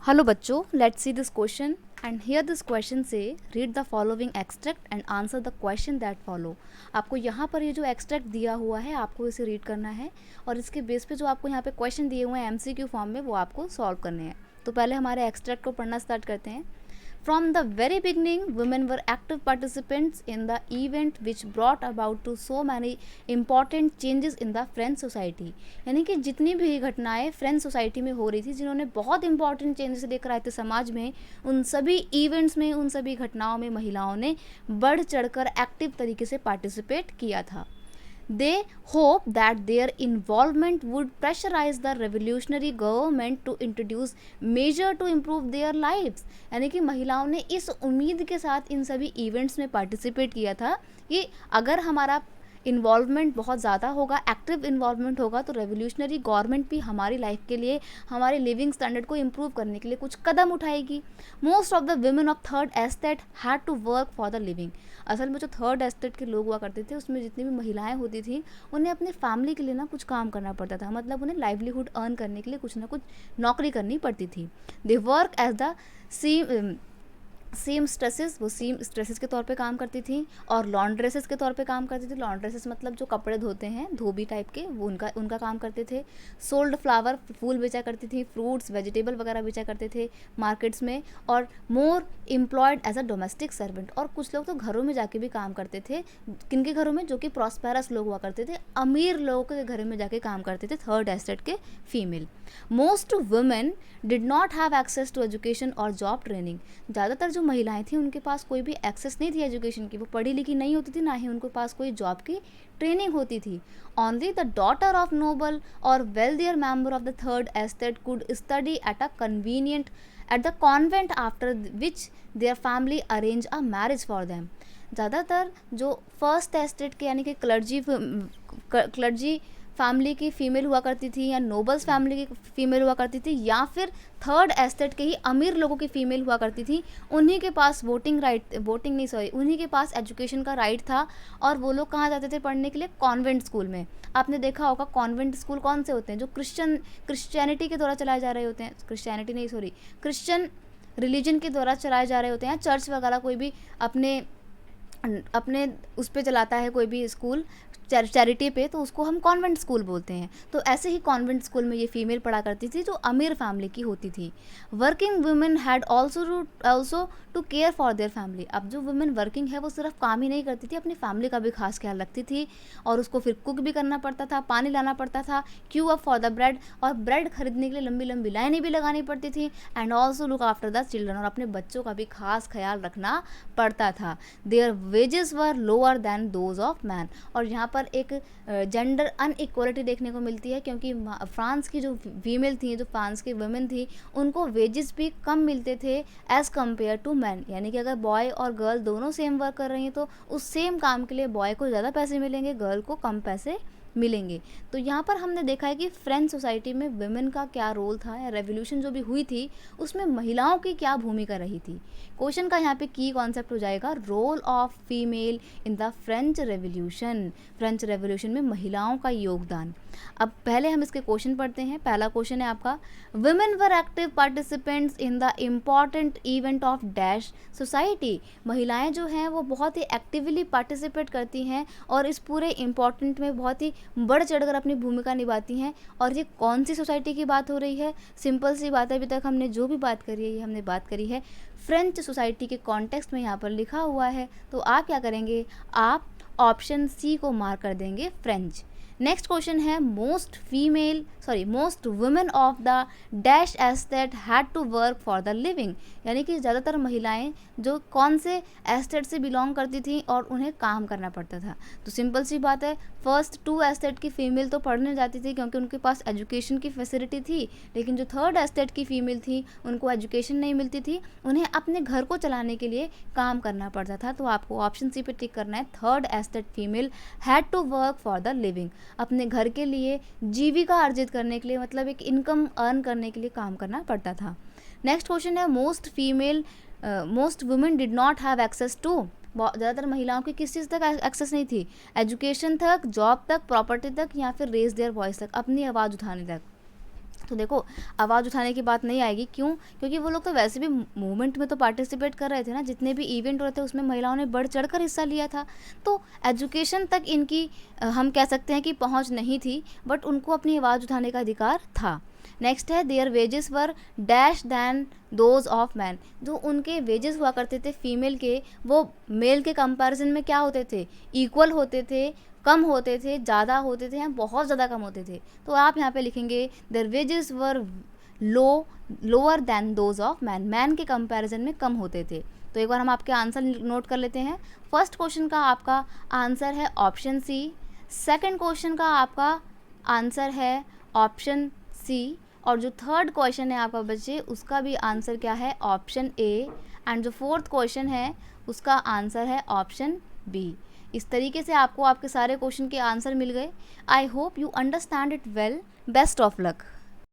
Hello बच्चों, let's see this question and here this question से read the following extract and answer the question that follow. आपको यहाँ पर ये जो एक्सट्रैक्ट दिया हुआ है आपको इसे रीड करना है और इसके बेस पे जो आपको यहाँ पे क्वेश्चन दिए हुए हैं एमसीक्यू फॉर्म में वो आपको सॉल्व करने हैं। तो पहले हमारे एक्सट्रैक्ट को पढ़ना स्टार्ट करते हैं। From the very beginning, women were active participants in the event which brought about to so many important changes in the French society। यानी कि जितनी भी घटनाएं फ्रेंच सोसाइटी में हो रही थी, जिन्होंने बहुत इंपॉर्टेंट चेंजेस लेकर आए थे समाज में, उन सभी इवेंट्स में, उन सभी घटनाओं में महिलाओं ने बढ़ चढ़कर एक्टिव तरीके से पार्टिसिपेट किया था। They hope that their involvement would pressurize the revolutionary government to introduce measure to improve their lives। यानी कि महिलाओं ने इस उम्मीद के साथ इन सभी इवेंट्स में पार्टिसिपेट किया था कि अगर हमारा इन्वॉल्वमेंट बहुत ज़्यादा होगा, एक्टिव इन्वॉल्वमेंट होगा, तो रेवोल्यूशनरी गवर्नमेंट भी हमारी लाइफ के लिए, हमारे लिविंग स्टैंडर्ड को इम्प्रूव करने के लिए कुछ कदम उठाएगी। Most of the women of third estate had to work for the living. असल में जो थर्ड एस्टेट के लोग हुआ करते थे उसमें जितनी भी महिलाएं होती थी उन्हें अपने फैमिली के लिए ना कुछ काम करना पड़ता था, मतलब उन्हें लाइवलीहुड अर्न करने के लिए कुछ ना कुछ नौकरी करनी पड़ती थी। They work as the seamstresses, वो सेम स्ट्रेसेस के तौर पे काम करती थी और लॉन्ड्रेसेस के तौर पे काम करती थी। लॉन्ड्रेसेस मतलब जो कपड़े धोते हैं, धोबी टाइप के, वो उनका काम करते थे। सोल्ड फ्लावर, फूल बेचा करती थी, फ्रूट्स वेजिटेबल वगैरह बेचा करते थे मार्केट्स में। और more employed as a domestic servant, और कुछ लोग तो घरों में जाके भी काम करते थे। किनके घरों में? जो कि प्रॉस्पेरस लोग हुआ करते थे, अमीर लोगों के घरों में जाके काम करते थे थर्ड एस्टेट के female. Most women did not have access to education और जॉब ट्रेनिंग। ज़्यादातर जो महिलाएं थी उनके पास कोई भी एक्सेस नहीं थी एजुकेशन की, वो पढ़ी लिखी नहीं होती थी, ना ही उनके पास कोई जॉब की ट्रेनिंग होती थी। Only the daughter of noble और wealthier member of the third estate could study at the convent after which their family arrange a marriage for them. ज़्यादातर जो फर्स्ट एस्टेट के यानी कि क्लर्जी फैमिली की फ़ीमेल हुआ करती थी, या नोबल्स फैमिली की फ़ीमेल हुआ करती थी, या फिर थर्ड एस्टेट के ही अमीर लोगों की फ़ीमेल हुआ करती थी, उन्हीं के पास उन्हीं के पास एजुकेशन का राइट था। और वो लोग कहाँ जाते थे पढ़ने के लिए? कॉन्वेंट स्कूल में। आपने देखा होगा कॉन्वेंट स्कूल कौन से होते हैं? जो क्रिश्चियनिटी के द्वारा चलाए जा रहे होते हैं, क्रिश्चियन रिलीजन के द्वारा चलाए जा रहे होते हैं। चर्च वगैरह कोई भी अपने उस पर चलाता है कोई भी स्कूल चैरिटी पे, तो उसको हम कॉन्वेंट स्कूल बोलते हैं। तो ऐसे ही कॉन्वेंट स्कूल में ये फीमेल पढ़ा करती थी जो अमीर फैमिली की होती थी। Working women had also to care for their family. अब जो वुमेन वर्किंग है वो सिर्फ काम ही नहीं करती थी, अपनी फैमिली का भी खास ख्याल रखती थी, और उसको फिर कुक भी करना पड़ता था, पानी लाना पड़ता था, Q up for the bread, और ब्रेड खरीदने के लिए लंबी लंबी लाइनें भी लगानी पड़ती थी। And also look after the children, और अपने बच्चों का भी खास ख्याल रखना पड़ता था। Their wages were lower than those of man. और यहाँ पर एक जेंडर अनइक्वलिटी देखने को मिलती है, क्योंकि फ्रांस की जो फीमेल थी, जो फ्रांस की वुमेन थी, उनको वेजेस भी कम मिलते थे एज़ कम्पेयर टू मैन। यानी कि अगर बॉय और गर्ल दोनों सेम वर्क कर रही हैं तो उस सेम काम के लिए बॉय को ज़्यादा पैसे मिलेंगे, गर्ल को कम पैसे मिलेंगे। तो यहाँ पर हमने देखा है कि फ्रेंच सोसाइटी में वुमेन का क्या रोल था, या रेवोल्यूशन जो भी हुई थी उसमें महिलाओं की क्या भूमिका रही थी। क्वेश्चन का यहाँ पे की कॉन्सेप्ट हो जाएगा role of female in the French revolution. French revolution में महिलाओं का योगदान। अब पहले हम इसके क्वेश्चन पढ़ते हैं। पहला क्वेश्चन है आपका, women were active participants in the important event of dash society. महिलाएं जो हैं वो बहुत ही एक्टिवली पार्टिसिपेट करती हैं और इस पूरे इम्पॉर्टेंट में बहुत ही बढ़ चढ़कर अपनी भूमिका निभाती हैं। और ये कौन सी सोसाइटी की बात हो रही है? सिंपल सी बात है, अभी तक हमने जो भी बात करी है ये हमने बात करी है फ्रेंच सोसाइटी के कॉन्टेक्स्ट में, यहाँ पर लिखा हुआ है। तो आप क्या करेंगे? आप ऑप्शन सी को मार्क कर देंगे, फ्रेंच। नेक्स्ट क्वेश्चन है, most women of the dash estate had to work for the living. यानी कि ज़्यादातर महिलाएं जो कौन से एस्टेट से बिलोंग करती थी और उन्हें काम करना पड़ता था। तो सिंपल सी बात है, फर्स्ट 2 एस्टेट की फ़ीमेल तो पढ़ने जाती थी क्योंकि उनके पास एजुकेशन की फैसिलिटी थी, लेकिन जो थर्ड एस्टेट की फ़ीमेल थी उनको एजुकेशन नहीं मिलती थी, उन्हें अपने घर को चलाने के लिए काम करना पड़ता था। तो आपको ऑप्शन सी पे टिक करना है, third estate female had to work for the living. अपने घर के लिए जीविका अर्जित करने के लिए, मतलब एक इनकम अर्न करने के लिए काम करना पड़ता था। नेक्स्ट क्वेश्चन है, most women did not have access to. ज़्यादातर महिलाओं की किस चीज़ तक एक्सेस नहीं थी? एजुकेशन तक, जॉब तक, प्रॉपर्टी तक, या फिर रेज देयर वॉइस तक, अपनी आवाज़ उठाने तक। तो देखो, आवाज़ उठाने की बात नहीं आएगी, क्यों? क्योंकि वो लोग तो वैसे भी मूवमेंट में तो पार्टिसिपेट कर रहे थे ना, जितने भी इवेंट हो रहे थे उसमें महिलाओं ने बढ़-चढ़ कर हिस्सा लिया था। तो एजुकेशन तक इनकी हम कह सकते हैं कि पहुँच नहीं थी, बट उनको अपनी आवाज़ उठाने का अधिकार था। नेक्स्ट है their wages were dash than those of man. जो उनके वेजेस हुआ करते थे फीमेल के, वो मेल के कंपैरिजन में क्या होते थे? इक्वल होते थे, कम होते थे, ज़्यादा होते थे या बहुत ज़्यादा कम होते थे। तो आप यहाँ पे लिखेंगे their wages were lower than those of man, man के कंपैरिजन में कम होते थे। तो एक बार हम आपके आंसर नोट कर लेते हैं। फर्स्ट क्वेश्चन का आपका आंसर है ऑप्शन सी। सेकंड क्वेश्चन का आपका आंसर है ऑप्शन सी। और जो थर्ड क्वेश्चन है आपका बच्चे, उसका भी आंसर क्या है? Option A. एंड जो फोर्थ क्वेश्चन है उसका आंसर है ऑप्शन बी। इस तरीके से आपको आपके सारे क्वेश्चन के आंसर मिल गए। I hope you understand it well. Best of luck.